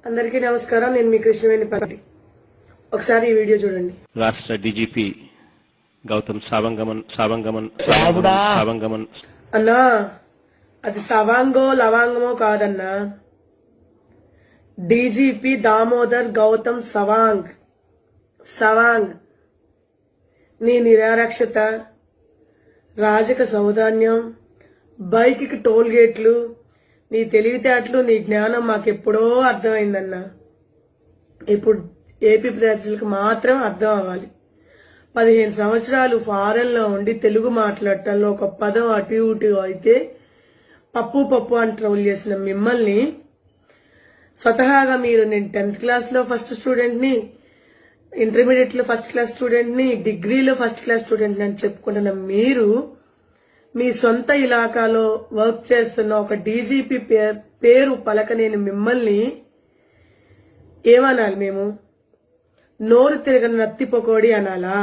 అందరికీ నమస్కారం. నేను మీ కృష్ణవేణి పతి. ఒకసారి ఈ వీడియో చూడండి. రాష్ట్ర డీజీపీ గౌతమ్ సావంగమన్ అన్నా, అది సవాంగో లవాంగమో కాదన్నా, డీజీపీ దామోదర్ గౌతమ్ సవాంగ్. నీ నిరారక్షత, రాజక సౌదాన్యం, బైక్ కి టోల్ గేట్లు, నీ తెలివితేటలు, నీ జ్ఞానం మాకెప్పుడో అర్థమైందన్నా. ఇప్పుడు ఏపీ ప్రజలకు మాత్రం అర్థం అవ్వాలి. 15 సంవత్సరాలు ఫారెన్ లో ఉండి తెలుగు మాట్లాడటంలో ఒక పదం అటు ఇటు అయితే పప్పు అని ట్రోల్ చేసిన మిమ్మల్ని, స్వతహాగా మీరు నేను 10th క్లాస్ లో ఫస్ట్ స్టూడెంట్ ని, ఇంటర్మీడియట్ లో ఫస్ట్ క్లాస్ స్టూడెంట్ ని, డిగ్రీలో ఫస్ట్ క్లాస్ స్టూడెంట్ అని చెప్పుకుంటున్న మీరు మీ సొంత ఇలాకాలో వర్క్ చేస్తున్న ఒక డీజీపీ పేరు పలకనేని మిమ్మల్ని ఏమనాలి? మేము నోరు తిరగని నత్తి పకోడి అనాలా?